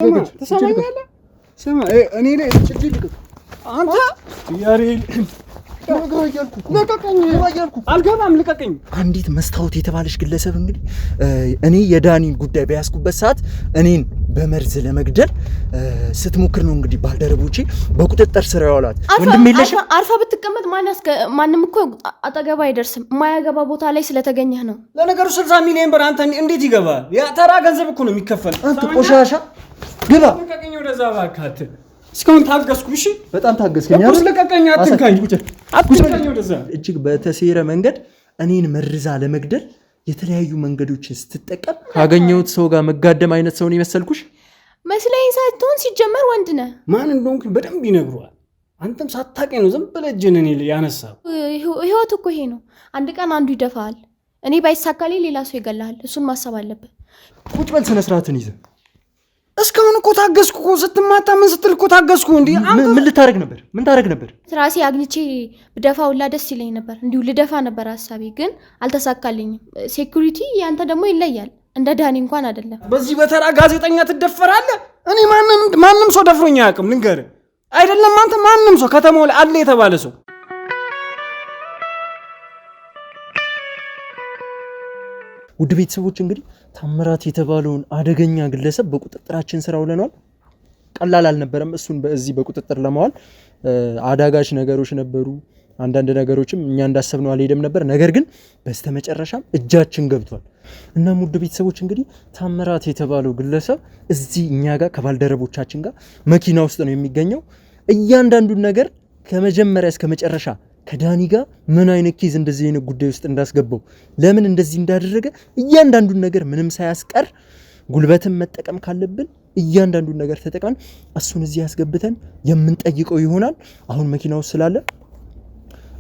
ተሰማኛለህ? ስማ እኔ ላይ ጭጅል አንተ ያሬል አልገባም ልቀቀኝ። አንዲት መስታወት የተባለች ግለሰብ እንግዲህ እኔ የዳኒን ጉዳይ በያዝኩበት ሰዓት እኔን በመርዝ ለመግደል ስትሞክር ነው እንግዲህ ባልደረቦቼ በቁጥጥር ስር ያዋላት። ወንድም የለሽም? አርፋ ብትቀመጥ ማንም እኮ አጠገባ አይደርስም። የማያገባ ቦታ ላይ ስለተገኘህ ነው። ለነገሩ 60 ሚሊዮን ብር አንተ እንዴት ይገባል? ያ ተራ ገንዘብ እኮ ነው የሚከፈል። አንተ ቆሻሻ ግባ። ልቀቀኝ ወደዛ እባክህ። እስካሁን ታገስኩ። እሺ በጣም ታገስከኝ። ያው ለቀቀኝ። አትንካኝ ወደዛ። እጅግ በተሴረ መንገድ እኔን መርዛ ለመግደል የተለያዩ መንገዶችን ስትጠቀም ካገኘሁት ሰው ጋር መጋደም አይነት ሰው ነው የመሰልኩሽ? መስለኝ ሳትሆን ሲጀመር ወንድ ነህ። ማን እንደሆንክ በደንብ ይነግሩሃል። አንተም ሳታውቀኝ ነው ዝም ብለህ እጅህን እኔ ላይ ያነሳው። ህይወት እኮ ይሄ ነው። አንድ ቀን አንዱ ይደፋሃል። እኔ ባይሳካልኝ ሌላ ሰው ይገላል። እሱን ማሰብ አለብህ። ቁጭ በል ስነ ስርዓትን ይዘህ። እስካሁን እኮ ታገስኩ እኮ ስትማታ ምን ስትል እኮ ታገስኩ። እንዴ ምን ልታረግ ነበር? ምን ታረግ ነበር? ራሴ አግኝቼ ብደፋውላ ደስ ይለኝ ነበር። እንዲሁ ልደፋ ነበር ሐሳቤ፣ ግን አልተሳካልኝም። ሴኩሪቲ ያንተ ደግሞ ይለያል። እንደ ዳኒ እንኳን አይደለም። በዚህ በተራ ጋዜጠኛ ትደፈራለህ? እኔ ማንም ሰው ደፍሮኝ አያውቅም። ልንገርህ አይደለም አንተ ማንም ሰው ከተማው ላይ አለ የተባለ ሰው ውድ ቤተሰቦች እንግዲህ ታምራት የተባለውን አደገኛ ግለሰብ በቁጥጥራችን ስር አውለናል። ቀላል አልነበረም። እሱን በዚህ በቁጥጥር ለማዋል አዳጋች ነገሮች ነበሩ። አንዳንድ ነገሮችም እኛ እንዳሰብነው አልሄደም ነበር። ነገር ግን በስተመጨረሻም እጃችን ገብቷል። እና ውድ ቤተሰቦች እንግዲህ ታምራት የተባለው ግለሰብ እዚህ እኛ ጋር ከባልደረቦቻችን ጋር መኪና ውስጥ ነው የሚገኘው። እያንዳንዱን ነገር ከመጀመሪያ እስከ መጨረሻ ከዳኒ ጋር ምን አይነት ኬዝ እንደዚህ አይነት ጉዳይ ውስጥ እንዳስገባው ለምን እንደዚህ እንዳደረገ እያንዳንዱን ነገር ምንም ሳያስቀር ጉልበትን መጠቀም ካለብን እያንዳንዱን ነገር ተጠቅመን እሱን እዚህ ያስገብተን የምንጠይቀው ይሆናል። አሁን መኪናው ስላለ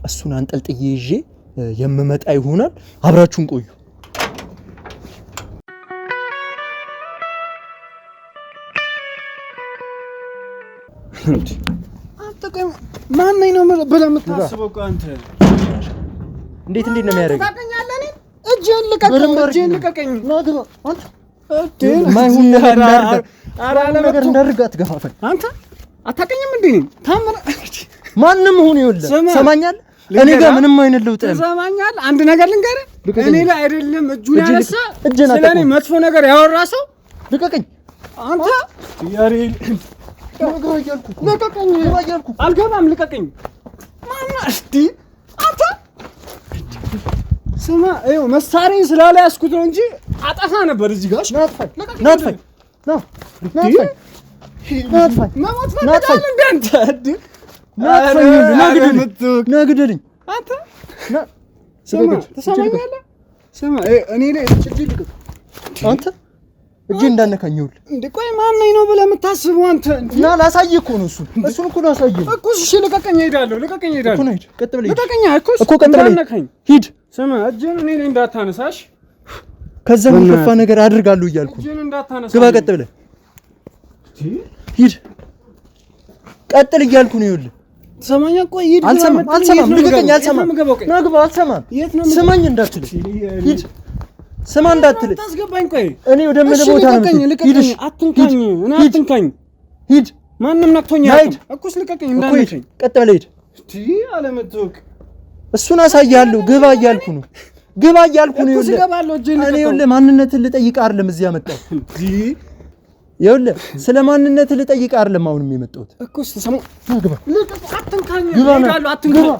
እሱን አንጠልጥዬ ይዤ የምመጣ ይሆናል። አብራችሁን ቆዩ። ማን ነው ብለህ የምታስበው? አንተ እንዴት ነው የሚያደርገው? ታውቀኛለህ? እጄን ልቀቀኝ። ነገር እንዳደርግ አትገፋፈኝ። አንተ አታውቀኝም እንዴ? ማንም ሁን ይኸውልህ፣ ሰማኛለህ? እኔ ጋር ምንም አይነት ለውጥ የለም። ሰማኛለህ? አንድ ነገር ልንገርህ፣ እኔ ላይ አይደለም እጁን ያነሳ ስለኔ መጥፎ ነገር ያወራ ሰው ልቀቀኝ። አንተ ያሬል ልቀቀኝ። አልገባም። ልቀቀኝ። ማናስቲ አንተ ስማ፣ ይኸው መሳሪያ ስላልያዝኩት ነው እንጂ አጠፋ ነበር እዚህ ጋር። ናጥፋኝ። ናግደልኝ። አንተ ተሰማኛለህ? ስማ እኔ ላይ ጭጅል አንተ እጄ እንዳነካኝ ይውል እንዴ? ቆይ ማን ነው ብለህ የምታስበው አንተ? እና ላሳይህ እኮ ነው እሱን እኮ ላሳይህ እኮ። እሺ ልቀቀኝ፣ እሄዳለሁ። እኮ ነው። ቀጥ ብለህ ልቀቀኝ እኮ ቀጥ ብለህ ሂድ። ስማ እጄን እኔ ላይ እንዳታነሳሽ፣ ከዛ የከፋ ነገር አድርጋለሁ እያልኩ እጄን እንዳታነሳ። ግባ፣ ቀጥ ብለህ ሂድ። ቀጥል እያልኩ ነው። ይኸውልህ ሰማኛ። ቆይ ሂድ። አልሰማም። ልቀቀኝ። አልሰማም። ናግባ። አልሰማም። ስማኝ እንዳትል ሂድ። ስማ እንዳትል ታስገባኝ። ቆይ እኔ ወደ ምን ቦታ ነው? ልቀቀኝ። አትንካኝ። እኔ አትንካኝ። ሂድ። ማንም ነክቶኛል እኮ። ልቀቀኝ። እንዳትነካኝ። ቀጥ ብለህ ሂድ። አለመጥቶክ እሱን አሳያለሁ። ግባ እያልኩ ነው። እኔ ይኸውልህ ማንነትን ልጠይቅህ አይደለም እዚህ ያመጣሁት። ይኸውልህ ስለ ማንነትህ ልጠይቅህ አይደለም አሁንም የመጣሁት እኮ። ተሰማው። ግባ። አትንካኝ። ግባ።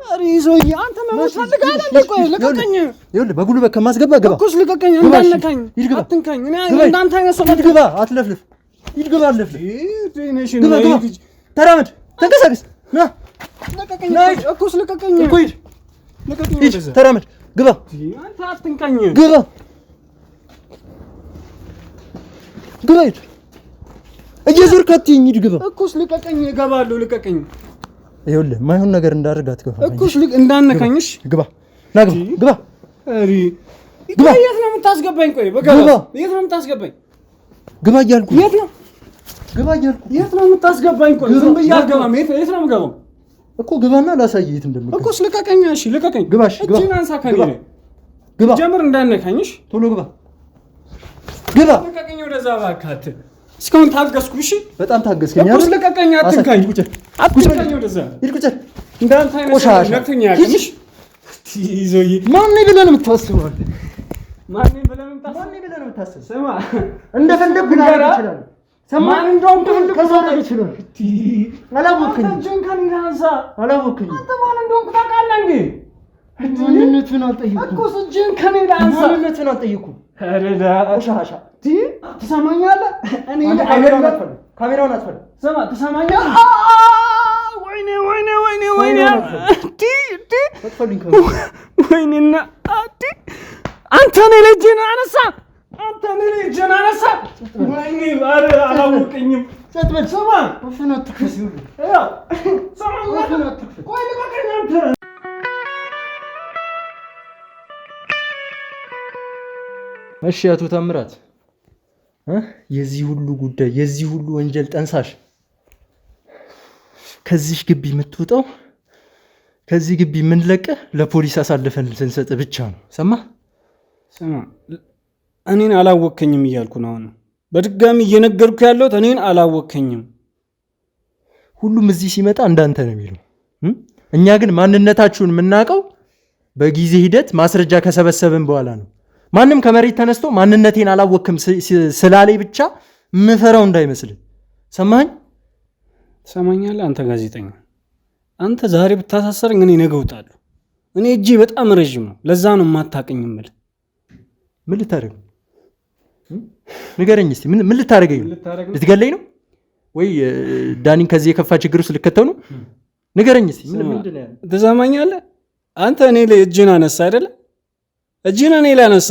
አሪ ዞይ አንተ መሞት ፈልጋለህ እንዴ? ቆይ ልቀቀኝ። ይኸውልህ በጉልበት ከማስገባ ግባ እኮ። ልቀቀኝ። እንዳነካኝ። አትንካኝ። እኔ እንዳንተ አይነት ሰው ግባ። አትለፍልፍ። ሂድ። ግባ። አትለፍልፍ። ግባ። ተራመድ። ተንቀሳቀስ። ና ልቀቀኝ እኮ። ልቀቀኝ እኮ። ሂድ። ተራመድ። ግባ። አንተ አትንካኝ። ግባ። ሂድ። እየዞርክ አትይኝ። ሂድ። ግባ እኮ። ልቀቀኝ። እገባለሁ። ልቀቀኝ። ይኸውልህ ማይሆን ነገር እንዳደርግ አትገፋ እኮ። እንዳነካኝሽ። ግባ። ና ግባ። አሪ ግባ። የት ነው የምታስገባኝ? ቆይ በገባ የት ነው የምታስገባኝ? ግባ እያልኩ የት ነው? ግባ እያልኩ የት ነው የምታስገባኝ? ቆይ ዝም ብዬ አልገባም። የት ነው የምገባው እኮ? ግባና ላሳይህ የት እንደምገባ እኮ። ልቀቀኝ። እሺ ልቀቀኝ። ግባሽ። ግባ። እጅን አንሳ ከኔ ላይ። ግባ። ጀምር እንዳነካኝሽ። ቶሎ ግባ። ግባ። ልቀቀኝ። ወደዛ እባክህ። እስካሁን ታገስኩ። እሺ በጣም ታገስከኝ አይደል? ለቀቀኝ፣ አትንካኝ። አትንካኝ ወደዛ እንዳንተ አይነት ነክቶኛ ያቅምሽ ይዞይ ማን ነው ብለህ ነው የምታስበው? ማን ነው ብለህ ነው የምታስበው? ስማ እንደፈለግህ ልናደርግ ይችላል። ማን እንደውም ከዛሬ ይችላል። አላወቅኝ አላወቅኝ። አንተ ማን እንደውም ታውቃለህ እንዴ? ማንነቱን አልጠየኩም እኮ እጅህን ከኔ ላይ አንሳ። ማንነቱን አልጠየኩም። አረዳ ቆሻሻ ትሰማኛለህ? እኔ ካሜራውን አጥፋለሁ። ስማ ትሰማኛለህ? ወይኔ ወይኔና አንተ ነህ ልጅህን አነሳ። ወይኔ ኧረ አላወቀኝም። ስማ ወፍነት ትከሲ ቆይ ልቀቀኝ አንተ። እሺ አቶ ታምራት የዚህ ሁሉ ጉዳይ የዚህ ሁሉ ወንጀል ጠንሳሽ ከዚህ ግቢ የምትወጣው ከዚህ ግቢ የምንለቅህ ለፖሊስ አሳልፈን ስንሰጥ ብቻ ነው። ሰማ እኔን አላወከኝም እያልኩ ነው። አሁን በድጋሚ እየነገርኩ ያለሁት እኔን አላወከኝም። ሁሉም እዚህ ሲመጣ እንዳንተ ነው የሚለው። እኛ ግን ማንነታችሁን የምናውቀው በጊዜ ሂደት ማስረጃ ከሰበሰብን በኋላ ነው። ማንም ከመሬት ተነስቶ ማንነቴን አላወክም ስላለኝ ብቻ ምፈራው እንዳይመስል። ሰማኸኝ? ሰማኛለህ? አንተ ጋዜጠኛ፣ አንተ ዛሬ ብታሳሰረኝ እኔ ነገ እወጣለሁ። እኔ እጄ በጣም ረዥም ነው። ለዛ ነው የማታውቀኝ የምልህ። ምን ልታደርግ ንገረኝ እስቲ። ምን ልታደርገኝ ነው? ልትገለኝ ነው ወይ ዳኒን ከዚህ የከፋ ችግር ውስጥ ልከተው ነው? ንገረኝ እስቲ። ምንድን ነው? ትሰማኛለህ? አንተ እኔ ላይ እጅህን አነሳ አይደለ? እጅህን እኔ ላይ አነሳ።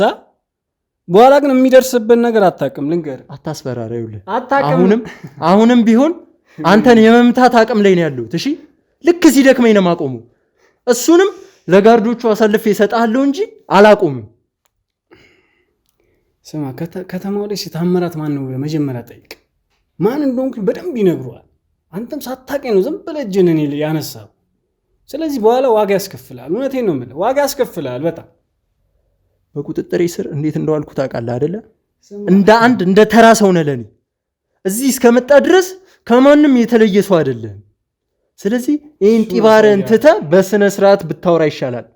በኋላ ግን የሚደርስብን ነገር አታውቅም። ልንገርህ፣ አታስፈራራ። ይኸውልህ አሁንም ቢሆን አንተን የመምታት አቅም ላይ ነው ያለሁት። እሺ ልክ ሲደክመኝ ነው የማቆመው። እሱንም ለጋርዶቹ አሳልፌ እሰጥሃለሁ እንጂ አላቆምም። ስማ፣ ከተማው ላይ ታምራት ማን ነው መጀመሪያ ጠይቅ። ማን እንደሆንኩኝ በደንብ ይነግሩሃል። አንተም ሳታውቀኝ ነው ዝም ብለህ እጅህን እኔ ላይ ያነሳው። ስለዚህ በኋላ ዋጋ ያስከፍልሃል። እውነቴን ነው የምልህ፣ ዋጋ ያስከፍልሃል በጣም። በቁጥጥሬ ስር እንዴት እንደዋልኩ ታውቃለህ አይደለ? እንደ ተራ ሰው ነህ ለኔ። እዚህ እስከመጣ ድረስ ከማንም የተለየ ሰው አይደለም። ስለዚህ ይህን ጢባርህን ትተህ በስነ ስርዓት ብታወራ ይሻላል።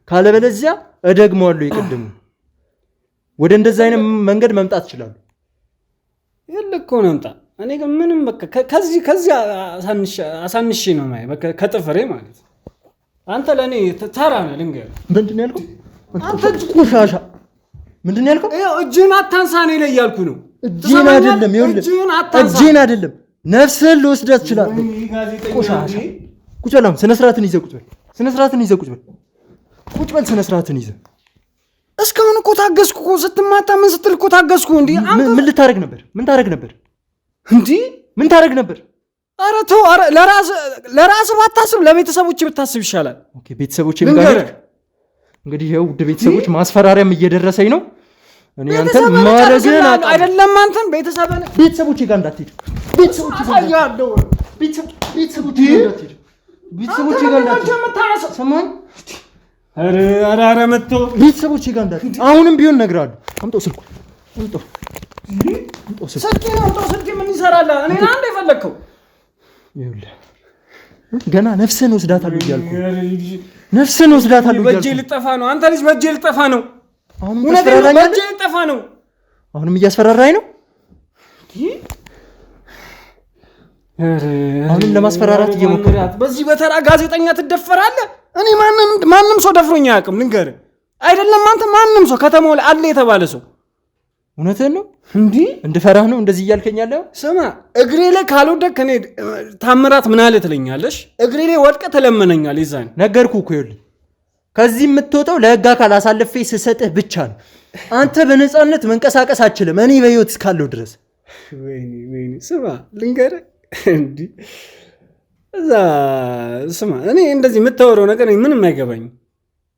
ካለበለዚያ እደግመዋለሁ። ይቀድሙ ወደ እንደዚህ አይነት መንገድ መምጣት ይችላል። ይልኮ ነምጣ። እኔ ግን ምንም በቃ ከዚህ አሳንሼ ነው ማየ በቃ ከጥፍሬ ማለት። አንተ ለኔ ተራ ነህ። ልንገርህ። ምንድን ነው ያልከው? አንተ ቆሻሻ ምንድን ነው ያልከው? እጅህን አታንሳ እኔ ላይ እያልኩ ነው። እጅህን አይደለም፣ ይኸውልህ እጅህን አይደለም ነፍስህን ልወስዳት እችላለሁ። ቆሻሻ ቁጭ በል። ስነ ስርዓትን ይዘህ ቁጭ በል። ስነ ስርዓትን ይዘህ ቁጭ በል። ቁጭ በል። ስነ ስርዓትን ይዘህ እስካሁን እኮ ታገስኩ እኮ። ስትማታ ምን ስትል እኮ ታገስኩ። እንዴ ምን ልታረግ ነበር? ምን ታረግ ነበር? እንዴ ምን ታረግ ነበር? ኧረ ተው። ኧረ ለራስህ ባታስብ ለቤተሰቦቼ ብታስብ ይሻላል። ኦኬ ቤተሰቦቼ እንግዲህ ይኸው ውድ ቤተሰቦች ማስፈራሪያም እየደረሰኝ ነው። እኔ አንተን ማረግን አይደለም አንተን ቤተሰቦቼ ጋር እንዳትሄድ። ቤተሰቦቼ ጋር እንዳትሄድ። ሰማኝ? ኧረ መተው ቤተሰቦቼ ጋር እንዳትሄድ። አሁንም ቢሆን እነግርሃለሁ። አምጣው ስልኩ። አምጣው ስልኬ ምን ይሰራል? እኔ አንዴ የፈለግከው ይኸውልህ ገና ነፍስህን ወስዳታለሁ እያልኩ ነፍስህን ወስዳታለሁ እያልኩ በእጄ ልጠፋ ነው። አንተ ልጅ በእጄ ልጠፋ ነው። አሁንም በእጄ ልጠፋ ነው። አሁንም እያስፈራራኝ ነው። አሁንም ለማስፈራራት እየሞከርክ በዚህ በተራ ጋዜጠኛ ትደፈራለህ? እኔ ማንም ሰው ደፍሮኝ አያውቅም። ልንገርህ አይደለም አንተ ማንም ሰው ከተማው ላይ አለ የተባለ ሰው። እውነትህን ነው? እንዲህ እንድፈራህ ነው እንደዚህ እያልከኝ ያለው? ስማ እግሬ ላይ ካልወደቅ እኔ ታምራት ምን አለ ትለኛለሽ? እግሬ ላይ ወድቀህ ትለመነኛለህ። ይዛን ነገርኩህ እኮ ይኸውልህ ከዚህ የምትወጣው ለህግ አካል አሳልፌ ስሰጥህ ብቻ ነው። አንተ በነፃነት መንቀሳቀስ አትችልም እኔ በህይወት እስካለሁ ድረስ። ወይኔ ስማ ልንገርህ እንዲህ እዛ ስማ እኔ እንደዚህ የምታወራው ነገር ምንም አይገባኝም።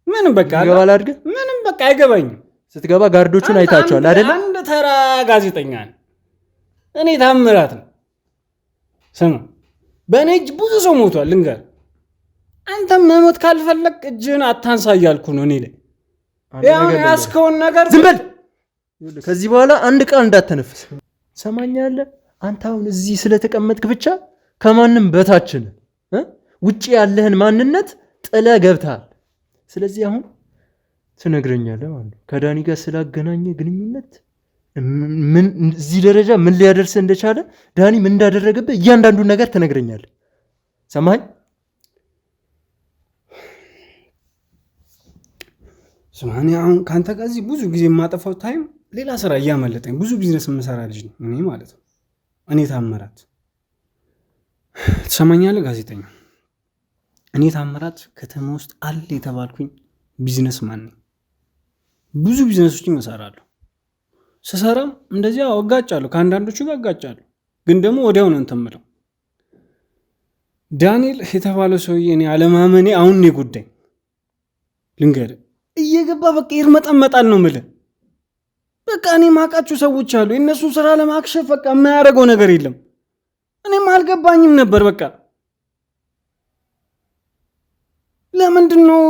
ምንም በቃ ይገባል አይደል? ምንም በቃ አይገባኝም። ስትገባ ጋርዶቹን አይታቸዋል አይደል? አንድ ተራ ጋዜጠኛ ነኝ እኔ። ታምራት ነው። ስማ በእኔ እጅ ብዙ ሰው ሞቷል። ልንገርህ አንተም መሞት ካልፈለግ እጅህን አታንሳ እያልኩ ነው። እኔ ላይ ያስከውን ነገር ዝም በል። ከዚህ በኋላ አንድ ቃል እንዳትተነፍስ። ሰማኛለህ? አንተ አሁን እዚህ ስለተቀመጥክ ብቻ ከማንም በታችን ውጪ ያለህን ማንነት ጥለ ገብታል። ስለዚህ አሁን ትነግረኛለህ ማለት ነው ከዳኒ ጋር ስላገናኘ ግንኙነት ምን እዚህ ደረጃ ምን ሊያደርስ እንደቻለ ዳኒ ምን እንዳደረገብህ እያንዳንዱን ነገር ትነግረኛለህ። ሰማኝ? ስማኔ አሁን ካንተ ጋር እዚህ ብዙ ጊዜ የማጠፋው ታይም ሌላ ስራ እያመለጠኝ ብዙ ቢዝነስ የምሰራ ልጅ ነው እኔ ማለት ነው። እኔ ታምራት ትሰማኛለህ? ጋዜጠኛ እኔ ታምራት ከተማ ውስጥ አለ የተባልኩኝ ቢዝነስ ማን ነኝ። ብዙ ቢዝነሶችን እሰራለሁ። ስሰራም እንደዚያ አጋጫለሁ፣ ከአንዳንዶቹ ጋር አጋጫለሁ። ግን ደግሞ ወዲያው ነው እንትን የምለው። ዳንኤል የተባለው ሰውዬ እኔ አለማመኔ አሁን ነው ጉዳይ ልንገርህ። እየገባ በቃ ይርመጠመጣል ነው የምልህ። በቃ እኔ ማውቃቸው ሰዎች አሉ፣ የእነሱን ስራ ለማክሸፍ በቃ የማያደርገው ነገር የለም። እኔም አልገባኝም ነበር። በቃ ለምንድን ነው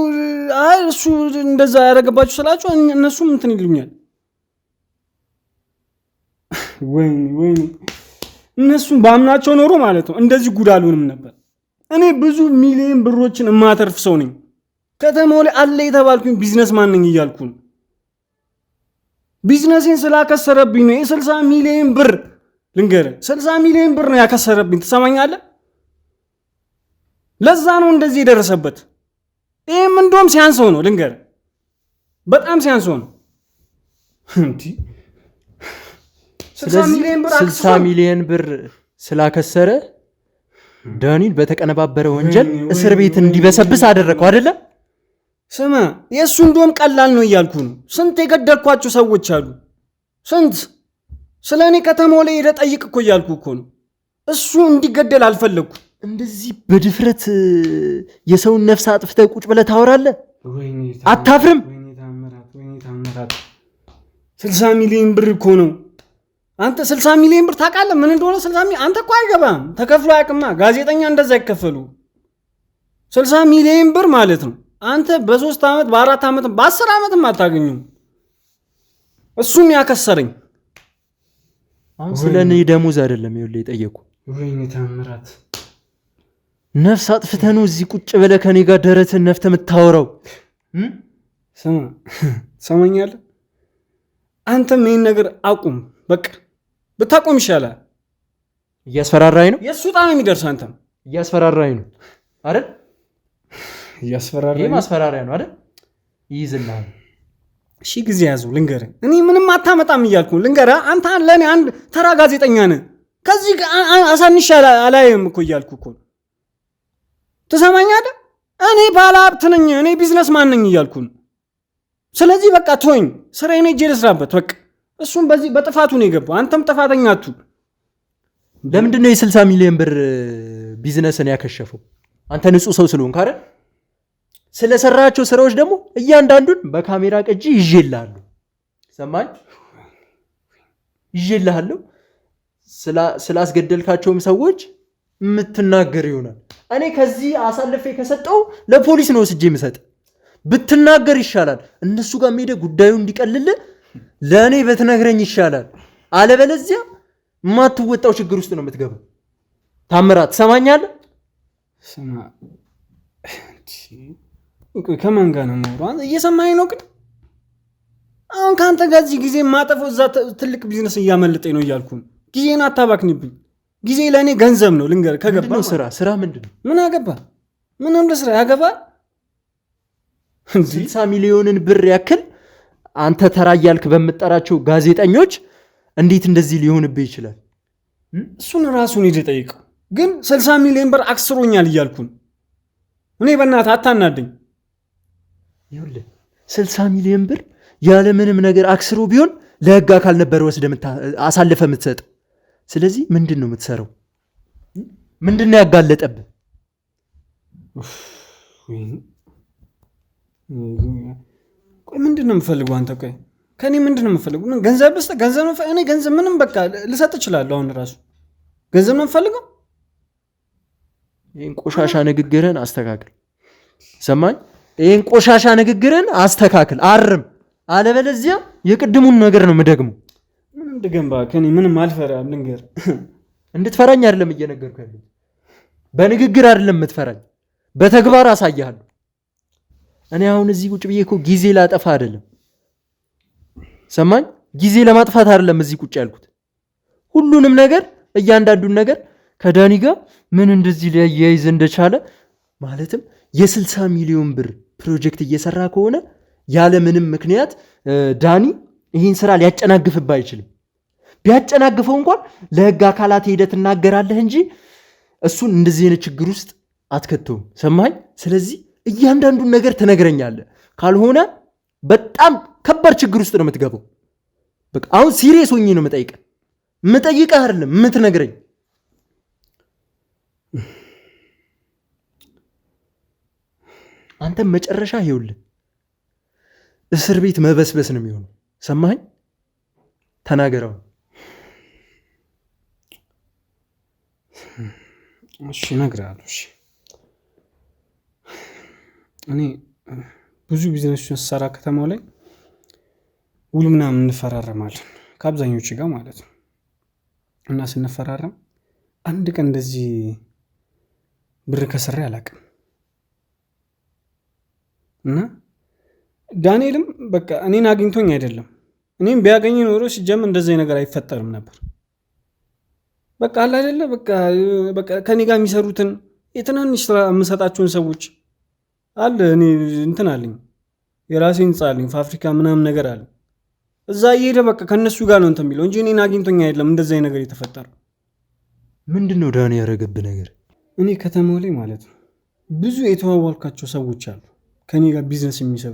አይ እሱ እንደዛ ያደረገባችሁ ስላችሁ እነሱም እንትን ይሉኛል። ወይኔ እነሱን ባምናቸው ኖሮ ማለት ነው እንደዚህ ጉድ አልሆንም ነበር። እኔ ብዙ ሚሊዮን ብሮችን የማተርፍ ሰው ነኝ። ከተማው ላይ አለ የተባልኩኝ ቢዝነስ ማን ነኝ እያልኩ ነው። ቢዝነሴን ስላከሰረብኝ ነው የ60 ሚሊዮን ብር ልንገርህ፣ 60 ሚሊዮን ብር ነው ያከሰረብኝ። ትሰማኛለህ? ለዛ ነው እንደዚህ የደረሰበት። ይህም እንደውም ሲያንሰው ነው ልንገርህ፣ በጣም ሲያንሰው ነው። 60 ሚሊዮን ብር ስላከሰረ ዳኒን በተቀነባበረ ወንጀል እስር ቤት እንዲበሰብስ አደረገው አይደለ? ስማ የእሱ እንደውም ቀላል ነው እያልኩ ነው። ስንት የገደልኳቸው ሰዎች አሉ፣ ስንት። ስለ እኔ ከተማው ላይ ሄደህ ጠይቅ እኮ እያልኩ እኮ ነው። እሱ እንዲገደል አልፈለግኩ። እንደዚህ በድፍረት የሰውን ነፍስ አጥፍተህ ቁጭ ብለህ ታወራለህ? አታፍርም? 60 ሚሊዮን ብር እኮ ነው። አንተ 60 ሚሊዮን ብር ታውቃለህ ምን እንደሆነ? 60 ሚሊዮን አንተ እኮ አይገባም፣ ተከፍሎ አያውቅማ። ጋዜጠኛ እንደዛ አይከፈሉ። 60 ሚሊዮን ብር ማለት ነው አንተ በ3 ዓመት በ4 ዓመት በ10 ዓመትም አታገኙም። እሱም ያከሰረኝ አሁን ስለ እኔ ደሞዝ አይደለም ይኸውልህ የጠየኩ። ወይኔ ታምራት ነፍስ አጥፍተህ ነው እዚህ ቁጭ ብለህ ከኔ ጋር ደረትህን ነፍተህ የምታወራው? ስማ ትሰማኛለህ? አንተም ይህን ነገር አቁም፣ በቃ ብታቆም ይሻላል። እያስፈራራኝ ነው። የእሱ ጣም የሚደርስ አንተም እያስፈራራኝ ነው አይደል? እያስፈራራኝ ይሄ ማስፈራሪያ ነው አይደል? ይይዝልሃል። እሺ ጊዜ ያዙ ልንገርህ። እኔ ምንም አታመጣም እያልኩ ልንገርህ። አንተ ለእኔ አንድ ተራ ጋዜጠኛ ነህ። ከዚህ አሳንሻ አላየም እኮ እያልኩ እኮ ትሰማኛለህ? እኔ ባለ ሀብት ነኝ፣ እኔ ቢዝነስ ማን ነኝ እያልኩ ነው። ስለዚህ በቃ ተወኝ፣ ስራዬን ሄጄ ልስራበት በቃ። እሱም በዚህ በጥፋቱ ነው የገባው፣ አንተም ጥፋተኛ አትሁን። ለምንድን ነው የ60 ሚሊዮን ብር ቢዝነስን ያከሸፈው? አንተ ንጹህ ሰው ስለሆንክ አይደል? ስለሰራቸው ስራዎች ደግሞ እያንዳንዱን በካሜራ ቅጂ ይዤልሃለሁ። ሰማኝ? ይዤልሃለሁ። ስላስገደልካቸውም ሰዎች የምትናገር ይሆናል። እኔ ከዚህ አሳልፌ ከሰጠው ለፖሊስ ነው ወስጄ የምሰጥ። ብትናገር ይሻላል። እነሱ ጋር ሄደህ ጉዳዩ እንዲቀልልህ ለእኔ በትነግረኝ ይሻላል። አለበለዚያ የማትወጣው ችግር ውስጥ ነው የምትገባው። ታምራት ትሰማኛለህ? ከማን ጋር ነው የማወራው? እየሰማኝ ነው? ግን አሁን ከአንተ ጋር እዚህ ጊዜ የማጠፈው እዛ ትልቅ ቢዝነስ እያመለጠኝ ነው እያልኩ ነው። ጊዜን አታባክንብኝ። ጊዜ ለእኔ ገንዘብ ነው ልንገርህ። ከገባ ስራ ምንድን ነው? ምን አገባ? ምንም ለስራ ያገባ 60 ሚሊዮንን ብር ያክል አንተ ተራ እያልክ በምጠራቸው ጋዜጠኞች እንዴት እንደዚህ ሊሆንብህ ይችላል? እሱን ራሱን ሂድ ጠይቀው። ግን 60 ሚሊዮን ብር አክስሮኛል እያልኩ ነው። እኔ በእናትህ አታናደኝ። ይኸውልህ 60 ሚሊዮን ብር ያለምንም ነገር አክስሮ ቢሆን ለህግ አካል ነበር ወስደህ አሳልፈ የምትሰጥ። ስለዚህ ምንድን ነው የምትሰራው? ምንድን ነው ያጋለጠብህ? ቆይ ምንድን ነው የምፈልገው? አንተ ቆይ ከእኔ ምንድን ነው የምፈልገው? ገንዘብ ልስጥ? ገንዘብ ነው እኔ ገንዘብ ምንም በቃ ልሰጥ እችላለሁ። አሁን ራሱ ገንዘብ ነው የምፈልገው። ይህን ቆሻሻ ንግግርን አስተካክል። ሰማኝ? ይህን ቆሻሻ ንግግርን አስተካክል፣ አርም። አለበለዚያ የቅድሙን ነገር ነው የምደግመው። ምንም ድገምባ ከኔ ምንም አልፈራም። ልንገር እንድትፈራኝ አይደለም እየነገርኩ ያለው። በንግግር አይደለም የምትፈራኝ፣ በተግባር አሳያለሁ። እኔ አሁን እዚህ ቁጭ ብዬ እኮ ጊዜ ላጠፋ አይደለም፣ ሰማኝ? ጊዜ ለማጥፋት አይደለም እዚህ ቁጭ ያልኩት። ሁሉንም ነገር እያንዳንዱን ነገር ከዳኒ ጋር ምን እንደዚህ ሊያያይዝ እንደቻለ ማለትም የ60 ሚሊዮን ብር ፕሮጀክት እየሰራ ከሆነ ያለ ምንም ምክንያት ዳኒ ይህን ስራ ሊያጨናግፍብህ አይችልም። ቢያጨናግፈው እንኳን ለህግ አካላት ሄደህ ትናገራለህ እንጂ እሱን እንደዚህ አይነት ችግር ውስጥ አትከተውም። ሰማኝ? ስለዚህ እያንዳንዱን ነገር ትነግረኛለህ። ካልሆነ በጣም ከባድ ችግር ውስጥ ነው የምትገባው። በቃ አሁን ሲሪየስ ሆኜ ነው የምጠይቅህ አይደለም የምትነግረኝ። አንተም መጨረሻ ይኸውልህ እስር ቤት መበስበስ ነው የሚሆነው። ሰማኸኝ? ተናገረው። እሺ እነግርሃለሁ። እሺ እኔ ብዙ ቢዝነሶችን ስሰራ ከተማው ላይ ውል ምናምን እንፈራረማለን ከአብዛኞቹ ጋር ማለት ነው። እና ስንፈራረም አንድ ቀን እንደዚህ ብር ከስሬ አላውቅም። እና ዳንኤልም በቃ እኔን አግኝቶኝ አይደለም፣ እኔም ቢያገኝ ኖሮ ሲጀምር እንደዚህ ነገር አይፈጠርም ነበር። በቃ አለ አይደለ በቃ ከኔ ጋር የሚሰሩትን የትናንሽ ስራ የምሰጣቸውን ሰዎች አለ እኔ እንትን አለኝ የራሴ ህንጻ አለኝ ፋብሪካ ምናምን ነገር አለ። እዛ እየሄደ በቃ ከነሱ ጋር ነው እንትን የሚለው እንጂ እኔን አግኝቶኝ አይደለም እንደዚህ ነገር የተፈጠረው። ምንድን ነው ዳኒ ያደረገብህ ነገር? እኔ ከተማው ላይ ማለት ነው ብዙ የተዋዋልኳቸው ሰዎች አሉ ከኔ ጋር ቢዝነስ የሚሰሩ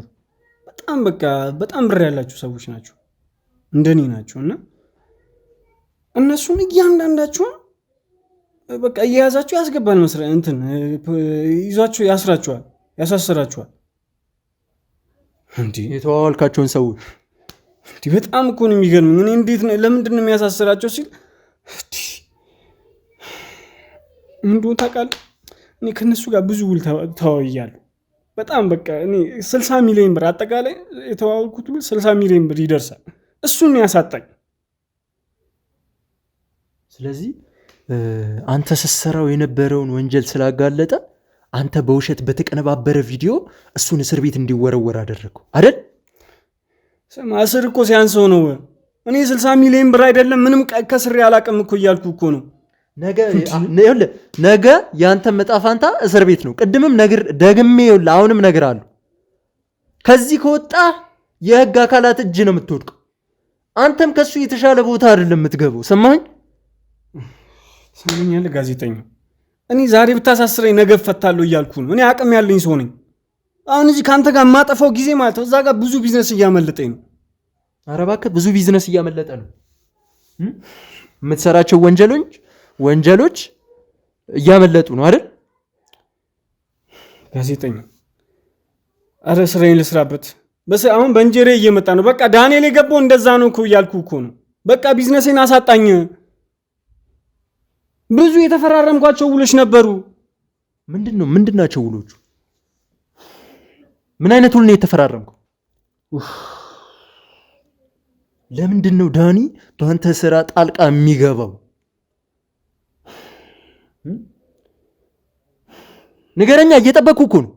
በጣም ብር ያላቸው ሰዎች ናቸው፣ እንደኔ ናቸው። እና እነሱን እያንዳንዳቸውን በቃ እየያዛቸው ያስገባል መስሪያ እንትን ይዟቸው ያስራቸዋል፣ ያሳስራቸዋል። እንዴ የተዋዋልካቸውን ሰዎች እንዴ በጣም እኮ ነው የሚገርምኝ። እኔ እንዴት ነው ለምንድን ነው የሚያሳስራቸው ሲል ምንድነው ታውቃለህ? እኔ ከነሱ ጋር ብዙ ውል ተዋውያለሁ። በጣም በቃ እኔ 60 ሚሊዮን ብር አጠቃላይ የተዋወልኩት ውል 60 ሚሊዮን ብር ይደርሳል። እሱን ያሳጣኝ። ስለዚህ አንተ ስትሰራው የነበረውን ወንጀል ስላጋለጠ አንተ በውሸት በተቀነባበረ ቪዲዮ እሱን እስር ቤት እንዲወረወር አደረገው አይደል? ስማ እስር እኮ ሲያንሰው ነው። እኔ 60 ሚሊዮን ብር አይደለም ምንም ከስሬ አላቅም እኮ እያልኩ እኮ ነው። ነገ ያንተ መጣፋንታ እስር ቤት ነው። ቅድምም ደግሜ አሁንም ነገር አሉ። ከዚህ ከወጣ የህግ አካላት እጅ ነው የምትወድቀው። አንተም ከሱ የተሻለ ቦታ አይደለም የምትገባው። ሰማኸኝ? ሰማኛለህ ጋዜጠኛ፣ እኔ ዛሬ ብታሳስረኝ ነገ እፈታለሁ እያልኩ ነው። እኔ አቅም ያለኝ ሰው ነኝ። አሁን እዚህ ከአንተ ጋር የማጠፋው ጊዜ ማለት ነው እዛ ጋር ብዙ ቢዝነስ እያመለጠኝ ነው። ኧረ እባክህ ብዙ ቢዝነስ እያመለጠ ነው። የምትሰራቸው ወንጀሎች እያመለጡ ነው አይደል? ጋዜጠኛ፣ አረ ስራዬን ልስራበት። አሁን በእንጀሬ እየመጣ ነው። በቃ ዳንኤል የገባው እንደዛ ነው እኮ እያልኩ እኮ ነው። በቃ ቢዝነሴን አሳጣኝ። ብዙ የተፈራረምኳቸው ውሎች ነበሩ። ምንድን ናቸው ውሎቹ? ምን አይነት ውል ነው የተፈራረምከው? ለምንድን ነው ዳኒ በአንተ ስራ ጣልቃ የሚገባው? ንገረኛ፣ እየጠበቅኩ እኮ ነው።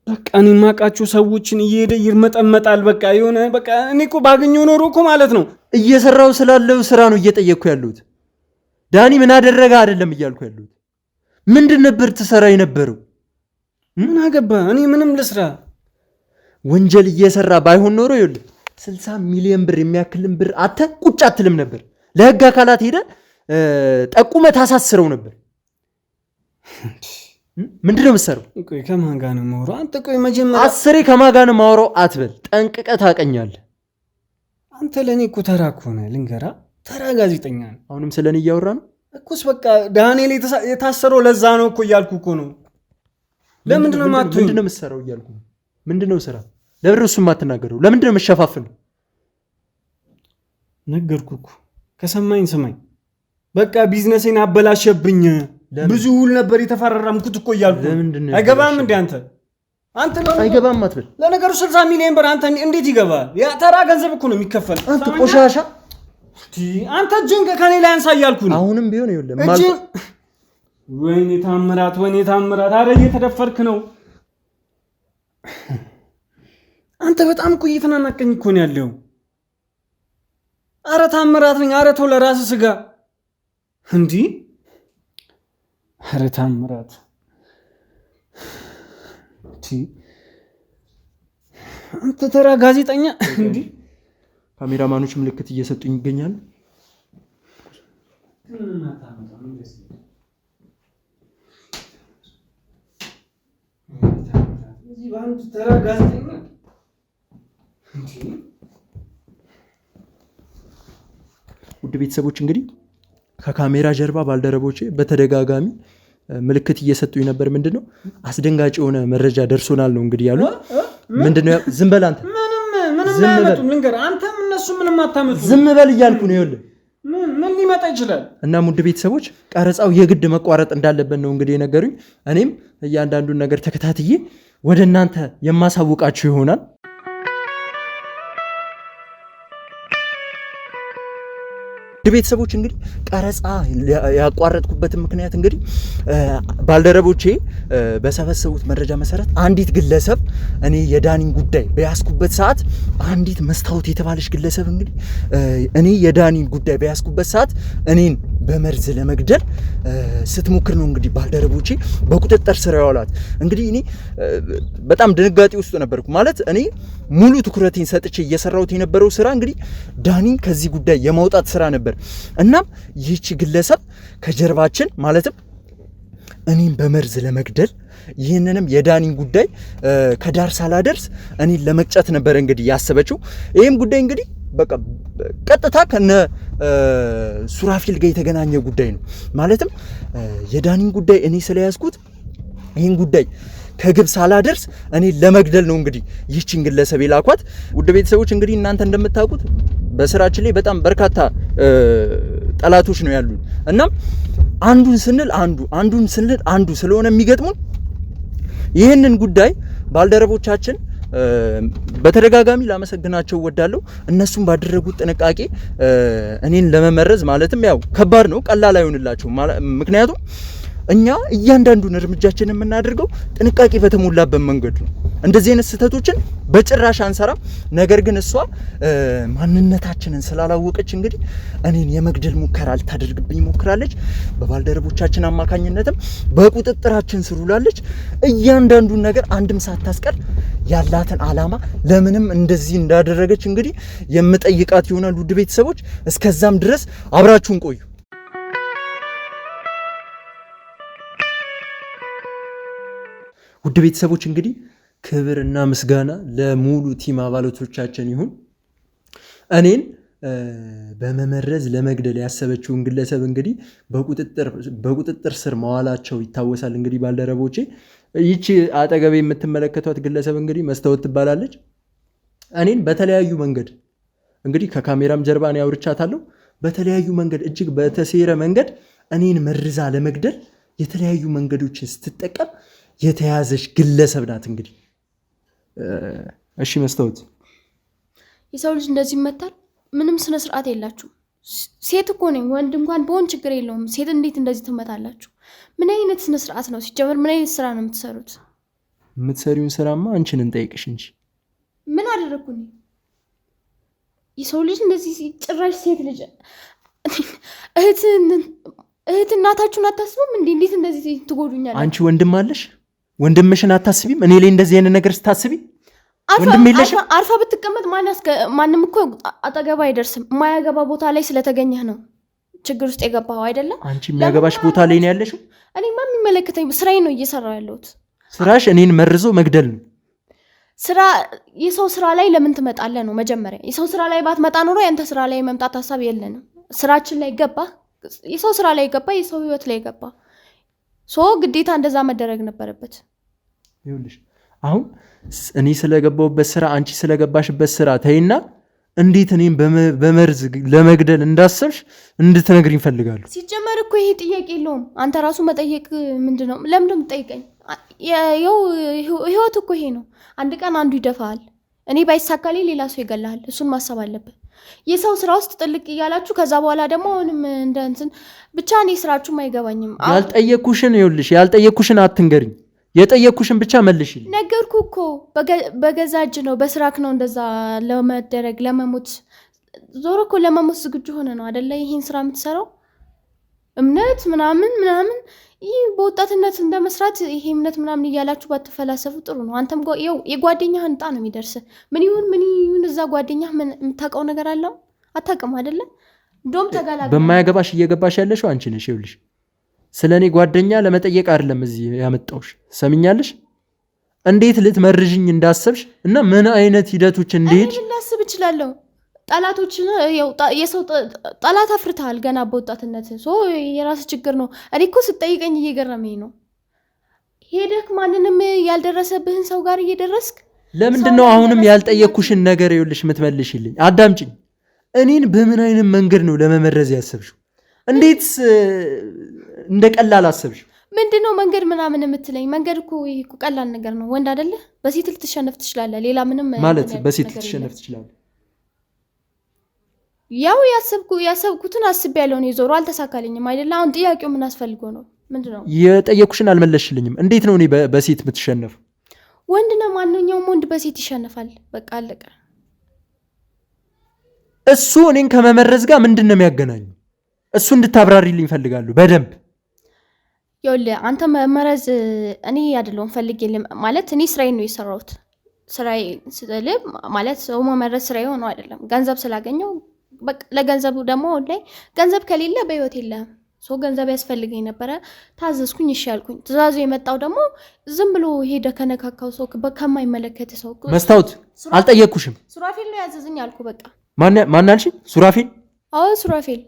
በቃ እኔ የማውቃቸው ሰዎችን እየሄደ ይርመጠመጣል። በቃ የሆነ በቃ እኔ እኮ ባገኘው ኖሮ እኮ ማለት ነው እየሰራው ስላለው ስራ ነው እየጠየቅኩ ያለሁት። ዳኒ ምን አደረገ አይደለም እያልኩ ያለሁት። ምንድን ነበር ትሰራ የነበረው? ምን አገባ? እኔ ምንም ልስራ። ወንጀል እየሰራ ባይሆን ኖሮ ይኸውልህ 60 ሚሊዮን ብር የሚያክልን ብር አተ ቁጭ አትልም ነበር። ለህግ አካላት ሄደ ጠቁመ ታሳስረው ነበር። ምንድነው የምትሰራው? ቆይ ከማን ጋር ነው የማወራው? አንተ ቆይ መጀመሪያ አስሬ ከማን ጋር ነው የማወራው አትበል። ጠንቅቀህ ታውቀኛለህ። አንተ ለእኔ እኮ ተራ እኮ ነህ። ልንገራ፣ ተራ ጋዜጠኛ ነው። አሁንም ስለኔ እያወራ ነው እኮስ። በቃ ዳንኤል የታሰረው ለዛ ነው እኮ እያልኩ እኮ ነው። ለምንድነው የማትሆኝ? ምንድነው የምትሰራው እያልኩ ነው። ምንድነው ስራ? ለምን እሱ የማትናገረው? ለምንድነው የምትሸፋፍነው? ነገርኩህ እኮ። ከሰማኝ ስማኝ። በቃ ቢዝነሴን አበላሸብኝ። ብዙ ውል ነበር የተፈራረምኩት እኮ እያልኩ። አይገባም እንዴ አንተ? አንተ አይገባም አትበል። ለነገሩ 60 ሚሊዮን ብር አንተ እንዴት ይገባል? ያ ተራ ገንዘብ እኮ ነው የሚከፈል። አንተ ቆሻሻ አንተ እጅን ከኔ ላይ አንሳ እያልኩ ነው። አሁንም ቢሆን ይኸውልህ ወይኔ ታምራት አረ እየተደፈርክ ነው አንተ። በጣም እኮ እየተናናቀኝ እኮ ነው ያለው። አረ ታምራት ነኝ። አረ ተው ለራስህ ስጋ እንዲህ። አረ ታምራት አንተ ተራ ጋዜጠኛ እንዲህ። ካሜራማኖች ምልክት እየሰጡኝ ይገኛሉ። ተራ ጋዜጠኛ ውድ ቤተሰቦች እንግዲህ ከካሜራ ጀርባ ባልደረቦቼ በተደጋጋሚ ምልክት እየሰጡኝ ነበር። ምንድነው አስደንጋጭ የሆነ መረጃ ደርሶናል ነው እንግዲህ ያሉ። ምንድነው ዝም በል አንተ ምንም አያመጡም። ልንገር አንተም እነሱ ምንም አታመጡ። ዝም በል እያልኩ ነው። ይኸውልህ ምን ሊመጣ ይችላል? እና ውድ ቤተሰቦች ቀረጻው የግድ መቋረጥ እንዳለበት ነው እንግዲህ የነገሩኝ። እኔም እያንዳንዱን ነገር ተከታትዬ ወደ እናንተ የማሳውቃችሁ ይሆናል። ቤተሰቦች እንግዲህ ቀረጻ ያቋረጥኩበትን ምክንያት እንግዲህ ባልደረቦቼ በሰበሰቡት መረጃ መሰረት አንዲት ግለሰብ እኔ የዳኒን ጉዳይ በያስኩበት ሰዓት አንዲት መስታወት የተባለች ግለሰብ እንግዲህ እኔ የዳኒን ጉዳይ በያስኩበት ሰዓት እኔን በመርዝ ለመግደል ስትሞክር ነው እንግዲህ ባልደረቦቼ በቁጥጥር ስር ያዋሏት። እንግዲህ እኔ በጣም ድንጋጤ ውስጥ ነበርኩ። ማለት እኔ ሙሉ ትኩረቴን ሰጥቼ እየሰራሁት የነበረው ስራ እንግዲህ ዳኒን ከዚህ ጉዳይ የማውጣት ስራ ነበር። እናም ይህች ግለሰብ ከጀርባችን ማለትም እኔን በመርዝ ለመግደል ይህንንም የዳኒን ጉዳይ ከዳር ሳላደርስ እኔን ለመቅጨት ነበር እንግዲህ ያሰበችው። ይህም ጉዳይ እንግዲህ በቃ ቀጥታ ከነ ሱራፊል ጋር የተገናኘ ጉዳይ ነው። ማለትም የዳኒን ጉዳይ እኔ ስለያዝኩት ይህን ጉዳይ ከግብ ሳላደርስ እኔ ለመግደል ነው እንግዲህ ይህችን ግለሰብ የላኳት። ውድ ቤተሰቦች እንግዲህ እናንተ እንደምታውቁት በስራችን ላይ በጣም በርካታ ጠላቶች ነው ያሉን። እናም አንዱን ስንል አንዱ ስለሆነ የሚገጥሙን ይህንን ጉዳይ ባልደረቦቻችን በተደጋጋሚ ላመሰግናቸው ወዳለሁ። እነሱም ባደረጉት ጥንቃቄ እኔን ለመመረዝ ማለትም ያው ከባድ ነው፣ ቀላል አይሆንላቸው። ምክንያቱም እኛ እያንዳንዱን እርምጃችን የምናደርገው ጥንቃቄ በተሞላበት መንገድ ነው። እንደዚህ አይነት ስህተቶችን በጭራሽ አንሰራም። ነገር ግን እሷ ማንነታችንን ስላላወቀች እንግዲህ እኔን የመግደል ሙከራ ልታደርግብኝ ሞክራለች። በባልደረቦቻችን አማካኝነትም በቁጥጥራችን ስር ውላለች። እያንዳንዱን ነገር አንድም ሳታስቀር ያላትን አላማ ለምንም እንደዚህ እንዳደረገች እንግዲህ የምጠይቃት ይሆናል። ውድ ቤተሰቦች እስከዛም ድረስ አብራችሁን ቆዩ። ውድ ቤተሰቦች እንግዲህ ክብርና ምስጋና ለሙሉ ቲም አባላቶቻችን ይሁን። እኔን በመመረዝ ለመግደል ያሰበችውን ግለሰብ እንግዲህ በቁጥጥር ስር መዋላቸው ይታወሳል። እንግዲህ ባልደረቦቼ ይቺ አጠገቤ የምትመለከቷት ግለሰብ እንግዲህ መስታወት ትባላለች። እኔን በተለያዩ መንገድ እንግዲህ ከካሜራም ጀርባ ነው ያውርቻታለሁ። በተለያዩ መንገድ እጅግ በተሴረ መንገድ እኔን መርዛ ለመግደል የተለያዩ መንገዶችን ስትጠቀም የተያዘች ግለሰብ ናት። እንግዲህ እሺ መስታወት፣ የሰው ልጅ እንደዚህ ይመታል? ምንም ስነ ስርዓት የላችሁ። ሴት እኮ ነኝ፣ ወንድ እንኳን በሆን ችግር የለውም። ሴት እንዴት እንደዚህ ትመታላችሁ? ምን አይነት ስነ ስርዓት ነው? ሲጀመር ምን አይነት ስራ ነው የምትሰሩት? የምትሰሪውን ስራማ አንቺን እንጠይቅሽ እንጂ ምን አደረኩኝ? የሰው ልጅ እንደዚህ ጭራሽ ሴት ልጅ እህት እናታችሁን አታስቡም እንዴ? እንዴት እንደዚህ ትጎዱኛላችሁ? አንቺ ወንድም አለሽ? ወንድምሽን አታስቢም? እኔ ላይ እንደዚህ አይነት ነገር ስታስቢ ወንድም የለሽም? አርፋ ብትቀመጥ ማንም እኮ አጠገባ አይደርስም። የማያገባ ቦታ ላይ ስለተገኘህ ነው ችግር ውስጥ የገባው አይደለም። አንቺ የሚያገባሽ ቦታ ላይ ነው ያለሽው። እኔማ የሚመለከተኝ ስራዬ ነው እየሰራሁ ያለሁት። ስራሽ እኔን መርዞ መግደል ነው። የሰው ስራ ላይ ለምን ትመጣለህ ነው መጀመሪያ። የሰው ስራ ላይ ባትመጣ ኖሮ ያንተ ስራ ላይ መምጣት ሀሳብ የለንም። ስራችን ላይ ገባ፣ የሰው ስራ ላይ ገባ፣ የሰው ህይወት ላይ ገባ። ግዴታ እንደዛ መደረግ ነበረበት። ይኸውልሽ አሁን እኔ ስለገባሁበት ስራ አንቺ ስለገባሽበት ስራ ተይና እንዴት እኔም በመርዝ ለመግደል እንዳሰብሽ እንድትነግሪኝ እፈልጋለሁ። ሲጀመር እኮ ይሄ ጥያቄ የለውም። አንተ ራሱ መጠየቅ ምንድነው? ለምን የምትጠይቀኝ? ያው ህይወት እኮ ይሄ ነው። አንድ ቀን አንዱ ይደፋል። እኔ ባይሳካልኝ ሌላ ሰው ይገላል። እሱን ማሰብ አለብህ። የሰው ስራ ውስጥ ጥልቅ እያላችሁ ከዛ በኋላ ደግሞ አሁንም እንደ እንትን ብቻ እኔ ስራችሁም አይገባኝም። ያልጠየኩሽን አትንገሪኝ። የጠየኩሽን ብቻ መልሽልኝ። ነገርኩ እኮ በገዛ እጅ ነው በስራክ ነው እንደዛ ለመደረግ ለመሞት ዞሮ እኮ ለመሞት ዝግጁ ሆነ ነው አይደለ? ይሄን ስራ የምትሰራው እምነት ምናምን ይህ በወጣትነት እንደመስራት ይሄ እምነት ምናምን እያላችሁ ባትፈላሰፉ ጥሩ ነው። አንተም የጓደኛህን ዕጣ ነው የሚደርስ። ምን ይሁን እዛ ጓደኛህ የምታውቀው ነገር አለው አታውቅም አይደለ? እንደውም ተጋላጋ በማያገባሽ እየገባሽ ያለሽው አንቺ ነሽ። ይኸውልሽ ስለ እኔ ጓደኛ ለመጠየቅ አይደለም እዚህ ያመጣሁሽ። ሰሚኛለሽ? እንዴት ልትመርዥኝ እንዳሰብሽ እና ምን አይነት ሂደቶች እንዴት ላስብ እችላለሁ። ጠላቶችን የሰው ጠላት አፍርተሃል ገና በወጣትነት። የራስ ችግር ነው። እኔ እኮ ስጠይቀኝ እየገረመኝ ነው። ሄደክ ማንንም ያልደረሰብህን ሰው ጋር እየደረስክ ለምንድን ነው አሁንም ያልጠየኩሽን ነገር ይኸውልሽ የምትመልሽልኝ? አዳምጪኝ። እኔን በምን አይነት መንገድ ነው ለመመረዝ ያሰብሽው? እንዴት እንደ ቀላል አሰብሽው? ምንድነው መንገድ ምናምን የምትለኝ? መንገድ እኮ ቀላል ነገር ነው። ወንድ አይደለ? በሴት ልትሸነፍ ትችላለህ። ሌላ ምንም ማለት በሴት ልትሸነፍ ትችላለህ። ያው ያሰብኩትን አስቤያለሁ። እኔ ዞሮ አልተሳካልኝም አይደለ? አሁን ጥያቄው ምን አስፈልጎ ነው? ምንድነው? የጠየኩሽን አልመለስሽልኝም። እንዴት ነው እኔ በሴት የምትሸነፍ? ወንድ ነው። ማንኛውም ወንድ በሴት ይሸነፋል። በቃ አለቀ። እሱ እኔን ከመመረዝ ጋር ምንድን ነው የሚያገናኘው? እሱ እንድታብራሪልኝ ፈልጋለሁ በደንብ። ይኸውልህ አንተ መመረዝ እኔ አይደለሁም ፈልጌልኝ ማለት እኔ ስራዬን ነው የሰራሁት። ስራዬ ስልህ ማለት ሰው መመረዝ ስራዬ ሆኖ አይደለም። ገንዘብ ስላገኘው በቃ ለገንዘቡ ደግሞ ላይ ገንዘብ ከሌለ በህይወት የለህም። ገንዘብ ያስፈልገኝ ነበረ። ታዘዝኩኝ፣ እሺ ያልኩኝ። ትእዛዙ የመጣው ደግሞ ዝም ብሎ ሄደ ከነካካው ሰው ከማይመለከት ሰው። መስታወት አልጠየቅኩሽም። ሱራፌል ነው ያዘዘኝ አልኩ። በቃ ማን አልሽ? ሱራፌል? አዎ ሱራፌል።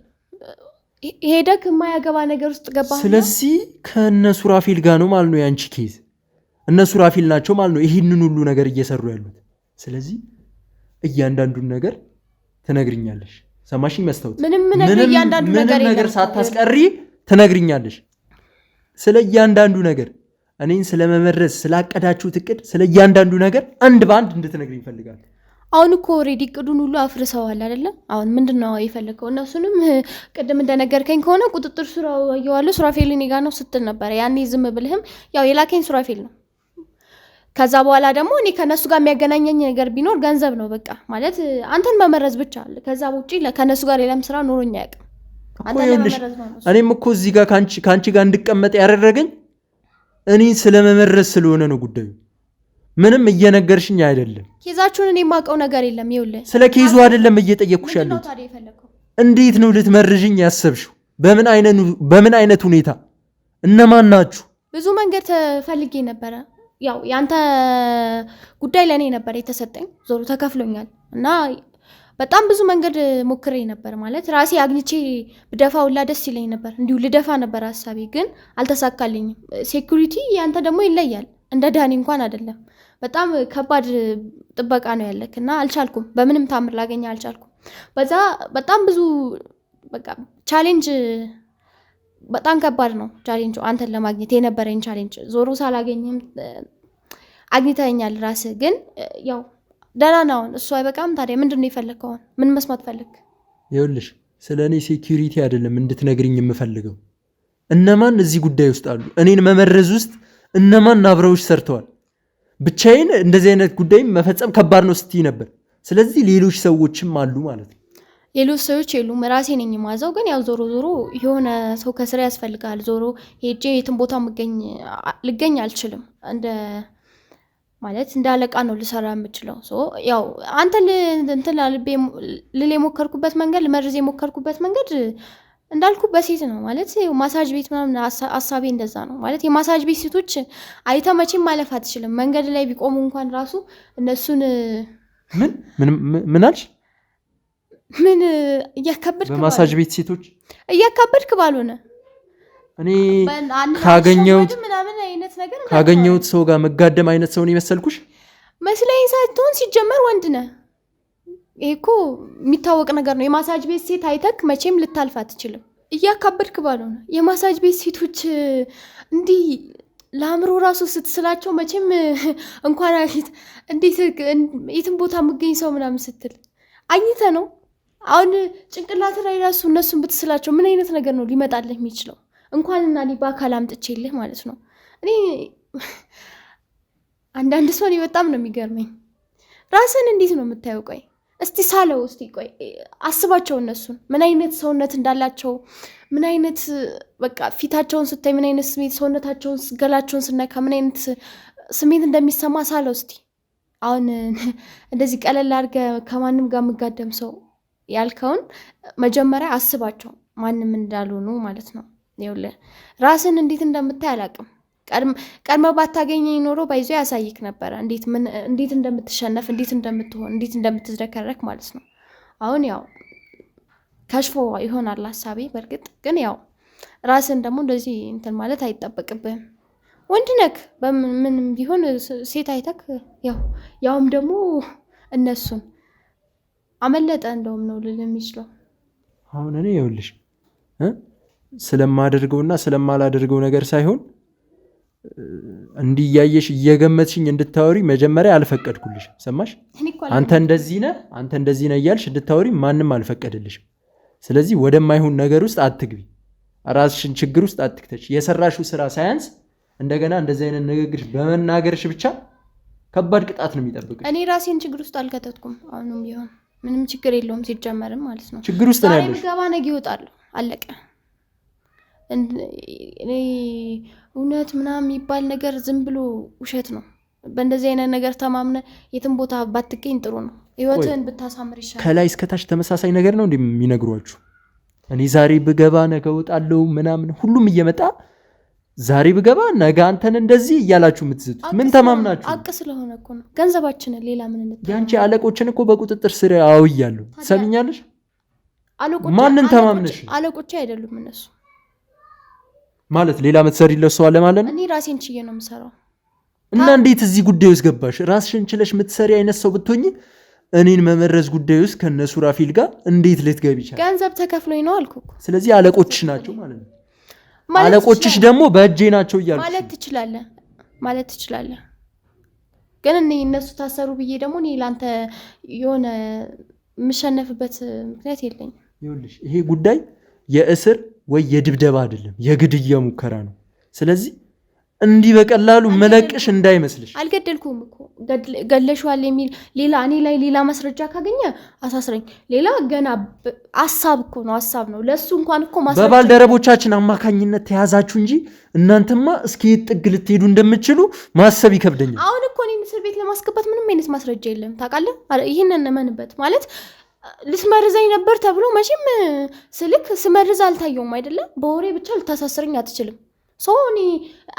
ሄደክ የማያገባ ነገር ውስጥ ገባ። ስለዚህ ከነ ሱራፌል ጋር ነው ማለት ነው ያንቺ ኬዝ። እነ ሱራፌል ናቸው ማለት ነው ይህንን ሁሉ ነገር እየሰሩ ያሉት። ስለዚህ እያንዳንዱን ነገር ትነግሪኛለሽ። ሰማሽኝ መስታወት? ምንም እያንዳንዱ ነገር ሳታስቀሪ ትነግሪኛለሽ። ስለ እያንዳንዱ ነገር እኔን ስለመመረዝ ስላቀዳችሁት እቅድ ስለ እያንዳንዱ ነገር አንድ በአንድ እንድትነግሪኝ እፈልጋለሁ። አሁን እኮ ኦልሬዲ እቅዱን ሁሉ አፍርሰዋል አይደለ? አሁን ምንድነው የፈለከው? እነሱንም ቅድም እንደነገርከኝ ከሆነ ቁጥጥር ስራ ያዋለው ሱራፌል እኔ ጋር ነው ስትል ነበር። ያኔ ዝም ብልህም ያው የላከኝ ሱራፌል ነው። ከዛ በኋላ ደግሞ እኔ ከነሱ ጋር የሚያገናኘኝ ነገር ቢኖር ገንዘብ ነው። በቃ ማለት አንተን መመረዝ ብቻ አለ። ከዛ ውጪ ከነሱ ጋር ሌላም ስራ ኖሮኝ አያውቅም። አንተን ለመመረዝ ነው። እኔም እኮ እዚህ ጋር ካንቺ ጋር እንድቀመጥ ያደረገኝ እኔ ስለመመረዝ ስለሆነ ነው ጉዳዩ። ምንም እየነገርሽኝ አይደለም። ኬዛችሁን እኔ የማውቀው ነገር የለም። ይኸውልህ ስለ ኬዙ አይደለም እየጠየቅኩሽ ያለው። እንዴት ነው ልትመርዥኝ ያሰብሽው? በምን አይነት ሁኔታ? እነማን ናችሁ? ብዙ መንገድ ተፈልጌ ነበረ። ያው ያንተ ጉዳይ ለኔ ነበር የተሰጠኝ። ዞሮ ተከፍሎኛል እና በጣም ብዙ መንገድ ሞክሬ ነበር። ማለት ራሴ አግኝቼ ብደፋውላ ደስ ይለኝ ነበር። እንዲሁ ልደፋ ነበር ሐሳቤ፣ ግን አልተሳካልኝም። ሴኩሪቲ ያንተ ደግሞ ይለያል። እንደ ዳኒ እንኳን አይደለም። በጣም ከባድ ጥበቃ ነው ያለክ እና አልቻልኩም። በምንም ታምር ላገኘ አልቻልኩም። በዛ በጣም ብዙ በቃ ቻሌንጅ፣ በጣም ከባድ ነው ቻሌንጁ። አንተን ለማግኘት የነበረኝ ቻሌንጅ ዞሮ ሳላገኝም አግኝተኛል ራስህ። ግን ያው ደህና ነው እሱ አይበቃም። ታዲያ ምንድን ነው የፈለግከው? ምን መስማት ፈለግ? ይኸውልሽ ስለ እኔ ሴኪሪቲ አይደለም እንድትነግርኝ የምፈልገው። እነማን እዚህ ጉዳይ ውስጥ አሉ? እኔን መመረዝ ውስጥ እነማን አብረውሽ ሰርተዋል? ብቻዬን እንደዚህ አይነት ጉዳይ መፈጸም ከባድ ነው ስትይ ነበር። ስለዚህ ሌሎች ሰዎችም አሉ ማለት ነው። ሌሎች ሰዎች የሉም፣ ራሴ ነኝ የማዘው። ግን ያው ዞሮ የሆነ ሰው ከስራ ያስፈልጋል። ዞሮ ሄጄ የትን ቦታ ልገኝ አልችልም። ማለት እንደ አለቃ ነው ልሰራ የምችለው። ያው አንተ ልል የሞከርኩበት መንገድ ልመርዝ የሞከርኩበት መንገድ እንዳልኩ በሴት ነው። ማለት ማሳጅ ቤት ምናምን ሀሳቤ እንደዛ ነው። ማለት የማሳጅ ቤት ሴቶች አይተ መቼም ማለፍ አትችልም። መንገድ ላይ ቢቆሙ እንኳን ራሱ እነሱን ምን አልሽ? ምን እያከበድክ? በማሳጅ ቤት ሴቶች እያከበድክ ባልሆነ እኔ ካገኘሁት ሰው ጋር መጋደም አይነት ሰውን የመሰልኩሽ መስለኝ ሳትሆን ሲጀመር ወንድ ነህ። ይሄ እኮ የሚታወቅ ነገር ነው። የማሳጅ ቤት ሴት አይተክ መቼም ልታልፍ አትችልም። እያካበድክ ባልሆነ የማሳጅ ቤት ሴቶች እንዲህ ለአእምሮ ራሱ ስትስላቸው መቼም እንኳን እንዴት የትም ቦታ የምገኝ ሰው ምናምን ስትል አኝተ ነው። አሁን ጭንቅላት ላይ ራሱ እነሱን ብትስላቸው ምን አይነት ነገር ነው ሊመጣልህ የሚችለው? እንኳንና እኔ በአካል አምጥቼልህ ማለት ነው። እኔ አንዳንድ ሰው በጣም ነው የሚገርመኝ። ራስን እንዴት ነው የምታየው? ቆይ እስቲ ሳለው እስቲ ቆይ አስባቸው። እነሱን ምን አይነት ሰውነት እንዳላቸው ምን አይነት በቃ ፊታቸውን ስታይ ምን አይነት ስሜት፣ ሰውነታቸውን ገላቸውን ስነካ ምን አይነት ስሜት እንደሚሰማ ሳለው እስቲ። አሁን እንደዚህ ቀለል አድርገህ ከማንም ጋር የምጋደም ሰው ያልከውን መጀመሪያ አስባቸው፣ ማንም እንዳልሆኑ ማለት ነው። ይኸውልህ ራስን እንዴት እንደምታይ አላውቅም። ቀድመ ባታገኘኝ ኖሮ ባይዞ ያሳይክ ነበረ እንዴት እንደምትሸነፍ፣ እንዴት እንደምትሆን፣ እንዴት እንደምትዝረከረክ ማለት ነው። አሁን ያው ከሽፎ ይሆናል ሀሳቤ። በእርግጥ ግን ያው ራስን ደግሞ እንደዚህ እንትን ማለት አይጠበቅብህም። ወንድ ነክ በምንም ቢሆን ሴት አይተክ ያውም ደግሞ እነሱን አመለጠ እንደውም ነው ልል የሚችለው። አሁን እኔ ይኸውልሽ ስለማደርገውና ስለማላደርገው ነገር ሳይሆን እንዲያየሽ እየገመትሽኝ እንድታወሪ መጀመሪያ አልፈቀድኩልሽም። ሰማሽ? አንተ እንደዚህ ነህ እያልሽ እንድታወሪ ማንም አልፈቀድልሽም። ስለዚህ ወደማይሆን ነገር ውስጥ አትግቢ፣ ራስሽን ችግር ውስጥ አትክተች። የሰራሽው ስራ ሳያንስ እንደገና እንደዚህ አይነት ንግግር በመናገርሽ ብቻ ከባድ ቅጣት ነው የሚጠብቅሽ። እኔ ራሴን ችግር ውስጥ አልከተትኩም። አሁንም ቢሆን ምንም ችግር የለውም ሲጀመርም ማለት ነው። ችግር ውስጥ ነው ያለሽ። ገባ ነገ ይወጣል፣ አለቀ። እኔ እውነት ምናምን የሚባል ነገር ዝም ብሎ ውሸት ነው። በእንደዚህ አይነት ነገር ተማምነ የትም ቦታ ባትገኝ ጥሩ ነው። ህይወትን ብታሳምር ይሻላል። ከላይ እስከታች ተመሳሳይ ነገር ነው እንደሚነግሯችሁ። እኔ ዛሬ ብገባ ነገ እወጣለሁ ምናምን፣ ሁሉም እየመጣ ዛሬ ብገባ ነገ አንተን እንደዚህ እያላችሁ የምትዝቱት ምን ተማምናችሁ? አቅ ስለሆነ እኮ ነው ገንዘባችንን። ሌላ ምን እንት ያንቺ አለቆችን እኮ በቁጥጥር ስር አውያለሁ። ሰሚኛለሽ? ማንን ተማምነሽ? አለቆቼ አይደሉም እነሱ ማለት ሌላ የምትሰሪለት ሰው አለ ማለት ነው። እኔ ራሴን ችዬ ነው የምሰራው። እና እንዴት እዚህ ጉዳይ ውስጥ ገባሽ? ራስሽን ችለሽ የምትሰሪ አይነት ሰው ብትሆኚ እኔን መመረዝ ጉዳይ ውስጥ ከነሱ ራፊል ጋር እንዴት ልትገቢ ይችላል? ገንዘብ ተከፍሎኝ ነው አልኩ። ስለዚህ አለቆችሽ ናቸው ማለት ነው። አለቆችሽ ደግሞ በእጄ ናቸው እያልኩ ማለት ትችላለህ። ግን እነሱ ታሰሩ ብዬ ደግሞ እኔ ላንተ የሆነ የምሸነፍበት ምክንያት የለኝም። ይኸውልሽ ይሄ ጉዳይ የእስር ወይ የድብደባ አይደለም፣ የግድያ ሙከራ ነው። ስለዚህ እንዲህ በቀላሉ መለቅሽ እንዳይመስልሽ። አልገደልኩም እኮ ገለሽዋል የሚል ሌላ እኔ ላይ ሌላ ማስረጃ ካገኘ አሳስረኝ። ሌላ ገና ሐሳብ እኮ ነው፣ ሐሳብ ነው። ለሱ እንኳን እኮ ማስረጃ በባልደረቦቻችን አማካኝነት ተያዛችሁ እንጂ እናንተማ እስኪ ጥግ ልትሄዱ እንደምትችሉ ማሰብ ይከብደኛል። አሁን እኮ እኔ እስር ቤት ለማስገባት ምንም አይነት ማስረጃ የለም ታውቃለህ። ይሄንን እመንበት ማለት ልትመርዘኝ ነበር ተብሎ መቼም ስልክ ስመርዝ አልታየውም አይደለም። በወሬ ብቻ ልታሳስረኝ አትችልም። እኔ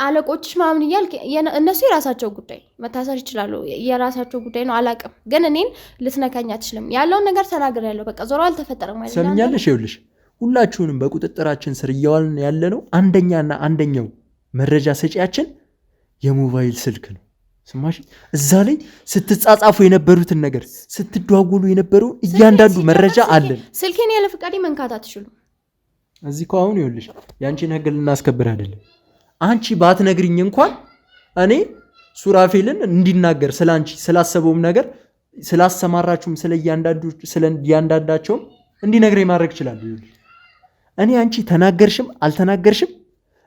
አለቆችሽ ምናምን እያልክ እነሱ የራሳቸው ጉዳይ መታሰር ይችላሉ፣ የራሳቸው ጉዳይ ነው። አላቅም ግን እኔን ልትነካኝ አትችልም። ያለውን ነገር ተናግሬያለሁ። በቃ ዞሮ አልተፈጠረም አይደለም። ሰምኛለሽ? ይኸውልሽ ሁላችሁንም በቁጥጥራችን ስር እያዋልን ያለነው አንደኛና አንደኛው መረጃ ሰጪያችን የሞባይል ስልክ ነው። ስማሽ እዛ ላይ ስትጻጻፉ የነበሩትን ነገር ስትደዋወሉ የነበረው እያንዳንዱ መረጃ አለን። ስልኬን ያለ ፍቃዴ መንካት አትችሉም። እዚህ እኮ አሁን ይኸውልሽ ያንቺን ህግ ልናስከብር አይደለም። አንቺ ባትነግሪኝ እንኳን እኔ ሱራፌልን እንዲናገር ስላንቺ ስላሰበውም ነገር ስላሰማራችሁም ስለ እያንዳንዳቸውም እንዲነግረኝ ማድረግ እችላለሁ። ይኸውልሽ እኔ አንቺ ተናገርሽም አልተናገርሽም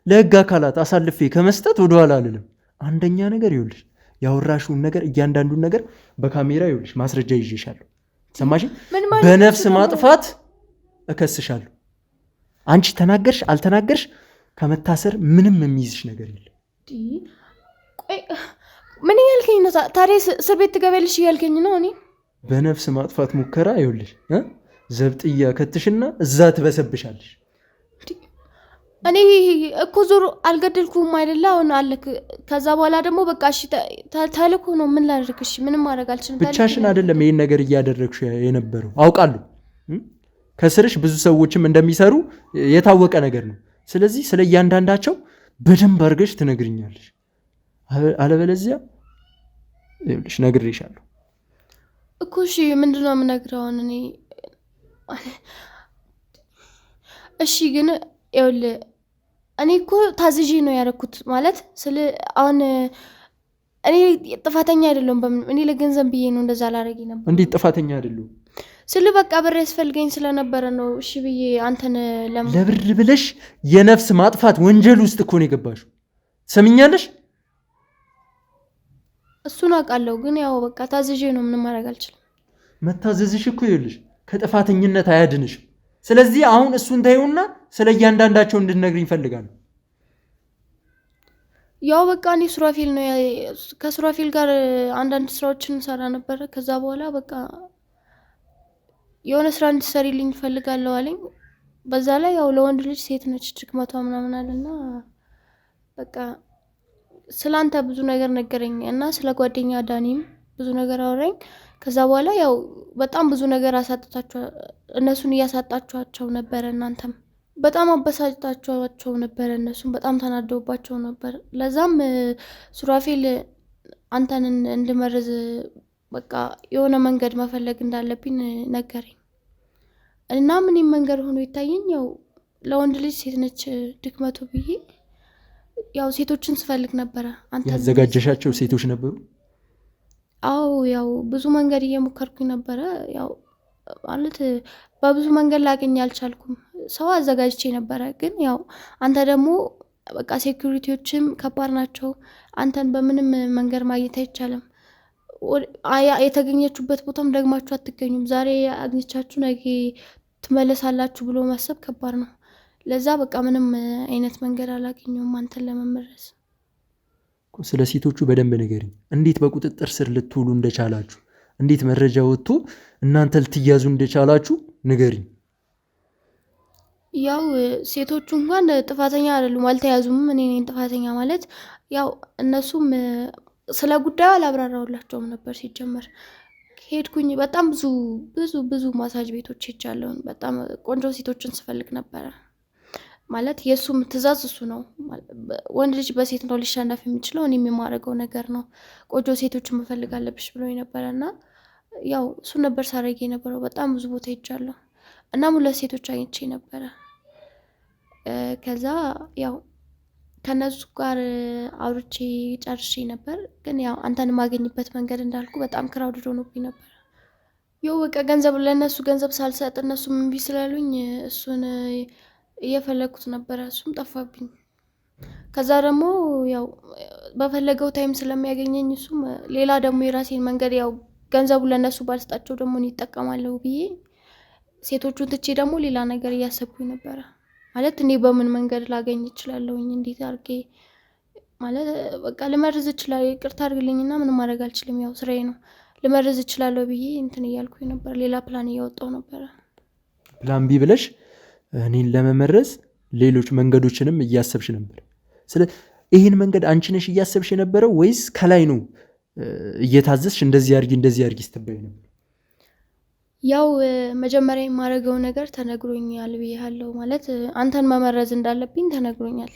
ለህግ አካላት አሳልፌ ከመስጠት ወደኋላ አልልም። አንደኛ ነገር ይኸውልሽ ያወራሽውን ነገር እያንዳንዱን ነገር በካሜራ ይኸውልሽ ማስረጃ ይዤሻለሁ። ሰማሽ? በነፍስ ማጥፋት እከስሻለሁ። አንቺ ተናገርሽ አልተናገርሽ ከመታሰር ምንም የሚይዝሽ ነገር የለም። ምን እያልከኝ ነው ታዲያ? እስር ቤት ትገቢያለሽ እያልከኝ ነው? እኔ በነፍስ ማጥፋት ሙከራ ይኸውልሽ ዘብጥያ ከትሽና እዛ ትበሰብሻለሽ። እኔ እኮ ዞሮ አልገደልኩም አይደለ? አሁን አለክ። ከዛ በኋላ ደግሞ በቃ እሺ ተልኮ ነው። ምን ላድርግ? እሺ ምንም ማድረግ አልችልም። ብቻሽን አይደለም ይሄን ነገር እያደረግሽ የነበረው አውቃለሁ። ከስርሽ ብዙ ሰዎችም እንደሚሰሩ የታወቀ ነገር ነው። ስለዚህ ስለ እያንዳንዳቸው በደንብ አድርገሽ ትነግርኛለሽ። አለበለዚያ ይኸውልሽ ነግሬሻለሁ እኮ። እሺ ምንድነው የምነግረው እኔ? እሺ ግን ይኸውልህ እኔ እኮ ታዝዤ ነው ያደረኩት ማለት አሁን እኔ ጥፋተኛ አይደለም በምን እኔ ለገንዘብ ብዬ ነው እንደዛ ላረጊ ነበር እንዴት ጥፋተኛ አይደለም በቃ ብር ያስፈልገኝ ስለነበረ ነው እሺ ብዬ አንተን ለብር ብለሽ የነፍስ ማጥፋት ወንጀል ውስጥ እኮ ነው የገባሽው ሰምኛለሽ እሱን አውቃለሁ ግን ያው በቃ ታዝዤ ነው ምንም ማድረግ አልችልም መታዘዝሽ እኮ ይልሽ ከጥፋተኝነት አያድንሽ ስለዚህ አሁን እሱን ታዩና ስለያንዳንዳቸው እንድነግሪኝ ፈልጋለሁ ያው በቃ እኔ ሱራፌል ነው ከሱራፌል ጋር አንዳንድ ስራዎችን ሰራ ነበር ከዛ በኋላ በቃ የሆነ ስራ እንድትሰሪልኝ ፈልጋለሁ አለኝ በዛ ላይ ያው ለወንድ ልጅ ሴት ነች ድክመቷ ምናምን አለና በቃ ስላንተ ብዙ ነገር ነገረኝ እና ስለ ጓደኛ ዳኒም ብዙ ነገር አወራኝ ከዛ በኋላ ያው በጣም ብዙ ነገር አሳጥታቸው እነሱን ያሳጣቸው ነበር እናንተም በጣም አበሳጭታቸው ነበር እነሱን በጣም ተናደውባቸው ነበር ለዛም ሱራፌል አንተን እንድመርዝ በቃ የሆነ መንገድ መፈለግ እንዳለብኝ ነገረኝ እና ምንም መንገድ ሆኖ ይታየኝ ያው ለወንድ ልጅ ሴት ነች ድክመቱ ብዬ ያው ሴቶችን ስፈልግ ነበር አንተ ያዘጋጀሻቸው ሴቶች ነበሩ አው ያው ብዙ መንገድ እየሞከርኩኝ ነበር ያው ማለት በብዙ መንገድ ላገኝ አልቻልኩም ሰው አዘጋጅቼ ነበር ግን ያው አንተ ደግሞ በቃ ሴኩሪቲዎችም ከባድ ናቸው አንተን በምንም መንገድ ማግኘት አይቻልም የተገኘችበት ቦታም ደግማችሁ አትገኙም ዛሬ አግኝቻችሁ ነገ ትመለሳላችሁ ብሎ ማሰብ ከባድ ነው ለዛ በቃ ምንም አይነት መንገድ አላገኘውም አንተን ለመመረስ ስለ ሴቶቹ በደንብ ንገሪኝ እንዴት በቁጥጥር ስር ልትውሉ እንደቻላችሁ እንዴት መረጃ ወጥቶ እናንተ ልትያዙ እንደቻላችሁ ንገሪኝ ያው ሴቶቹ እንኳን ጥፋተኛ አይደሉም አልተያዙም እኔ ነኝ ጥፋተኛ ማለት ያው እነሱም ስለ ጉዳዩ አላብራራውላቸውም ነበር ሲጀመር ሄድኩኝ በጣም ብዙ ማሳጅ ቤቶች ሄጃለሁ በጣም ቆንጆ ሴቶችን ስፈልግ ነበር ማለት የሱም ትእዛዝ እሱ ነው ወንድ ልጅ በሴት ነው ሊሻናፍ የሚችለው እኔ የማረገው ነገር ነው ቆንጆ ሴቶችን መፈልግ አለብሽ ብሎኝ ነበርና ያው እሱ ነበር ሳረጌ ነበር በጣም ብዙ ቦታ ሄጃለሁ እና ሙሉ ሴቶች አግኝቼ ነበር ከዛ ያው ከነሱ ጋር አውርቼ ጨርሼ ነበር ግን ያው አንተን ማገኝበት መንገድ እንዳልኩ በጣም ክራውድድ ሆኖብኝ ነበር ያው በቃ ገንዘብ ለነሱ ገንዘብ ሳልሰጥ እነሱ ምንቢ ስላሉኝ እሱን እየፈለኩት ነበር እሱም ጠፋብኝ ከዛ ደግሞ ያው በፈለገው ታይም ስለሚያገኘኝ እሱም ሌላ ደግሞ የራሴን መንገድ ያው ገንዘቡ ለነሱ ባልስጣቸው ደግሞ ይጠቀማለሁ ብዬ ሴቶቹን ትቼ ደግሞ ሌላ ነገር እያሰብኩኝ ነበር ማለት እኔ በምን መንገድ ላገኝ እችላለሁኝ እንዴት አርጌ ማለት በቃ ልመርዝ እችላለሁ ይቅርታ አድርግልኝና ምንም ማድረግ አልችልም ያው ስራዬ ነው ልመርዝ እችላለሁ ብዬ እንትን እያልኩኝ ነበር ሌላ ፕላን እያወጣው ነበር ፕላን ቢ ብለሽ እኔን ለመመረዝ ሌሎች መንገዶችንም እያሰብሽ ነበር ስለ ይሄን መንገድ አንቺ ነሽ እያሰብሽ የነበረው ወይስ ከላይ ነው እየታዘዝሽ እንደዚህ አርጊ ስትበይ ነበር ያው መጀመሪያ የማረገው ነገር ተነግሮኛል ብዬሃለሁ ማለት አንተን መመረዝ እንዳለብኝ ተነግሮኛል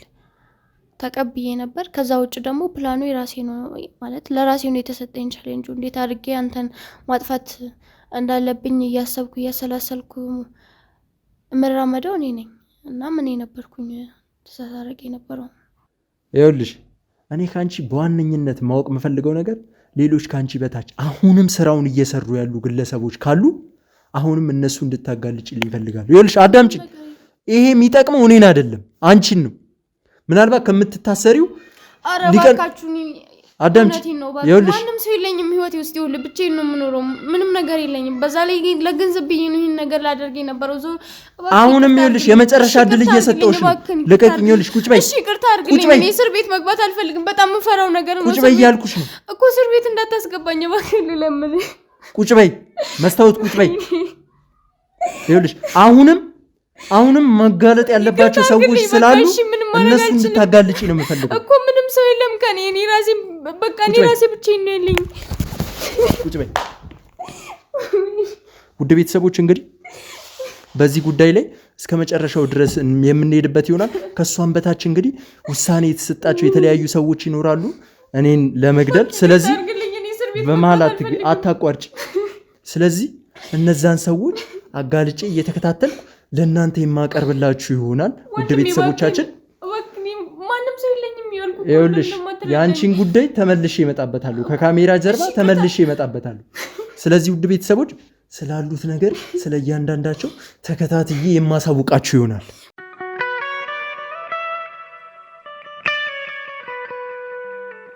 ተቀብዬ ነበር ከዛ ውጭ ደግሞ ፕላኑ የራሴ ነው ማለት ለራሴ ነው የተሰጠኝ ቻሌንጅ እንዴት አድርጌ አንተን ማጥፋት እንዳለብኝ እያሰብኩ እያሰላሰልኩ መራመደው እኔ ነኝ እና ምን ነበርኩኝ ተሳሳረቄ ነበረው ይኸውልሽ እኔ ካንቺ በዋነኝነት ማወቅ የምፈልገው ነገር ሌሎች ካንቺ በታች አሁንም ስራውን እየሰሩ ያሉ ግለሰቦች ካሉ አሁንም እነሱ እንድታጋልጭልኝ ፈልጋለሁ ይኸውልሽ አዳምጪ ይሄ የሚጠቅመው እኔን አይደለም አንቺን ነው ምናልባት ከምትታሰሪው አረባካችሁኒ አዳምጪ ይኸውልሽ ማንም ሰው የለኝም ህይወቴ ውስጥ ይኸውልህ ብቻዬን ነው የምኖረው ምንም ነገር የለኝም በዛ ላይ ለገንዘብ ብዬ ነው ይሄን ነገር ላደርግ የነበረው አሁንም ይኸውልሽ የመጨረሻ እድል እየሰጠሁሽ ነው ልቀቂኝ ይኸውልሽ ቁጭ በይ እሺ ይቅርታ አድርግልኝ እኔ እስር ቤት መግባት አልፈልግም በጣም የምፈራው ነገር ነው ቁጭ በይ ያልኩሽ ነው እኮ እስር ቤት እንዳታስገባኝ እባክህ ለምን ቁጭ በይ መስታወት ቁጭ በይ ይኸውልሽ አሁንም መጋለጥ ያለባቸው ሰዎች ስላሉ እነሱ እንድታጋልጪ ነው የምፈልገው እኮ ምንም ሰው የለም ከኔ እኔ ራሴ በቃ እኔ ራሴ ብቻዬን ነው ያለኝ ቁጭ በይ ውድ ቤተሰቦች እንግዲህ በዚህ ጉዳይ ላይ እስከ መጨረሻው ድረስ የምንሄድበት ይሆናል ከሷን በታች እንግዲህ ውሳኔ የተሰጣቸው የተለያዩ ሰዎች ይኖራሉ እኔን ለመግደል ስለዚህ በመሃል አታቋርጪ ስለዚህ እነዛን ሰዎች አጋልጬ እየተከታተልኩ ለእናንተ የማቀርብላችሁ ይሆናል ውድ ቤተሰቦቻችን ይኸውልሽ የአንቺን ጉዳይ ተመልሼ እመጣበታለሁ፣ ከካሜራ ጀርባ ተመልሼ እመጣበታለሁ። ስለዚህ ውድ ቤተሰቦች ስላሉት ነገር ስለ እያንዳንዳቸው ተከታትዬ የማሳውቃችሁ ይሆናል።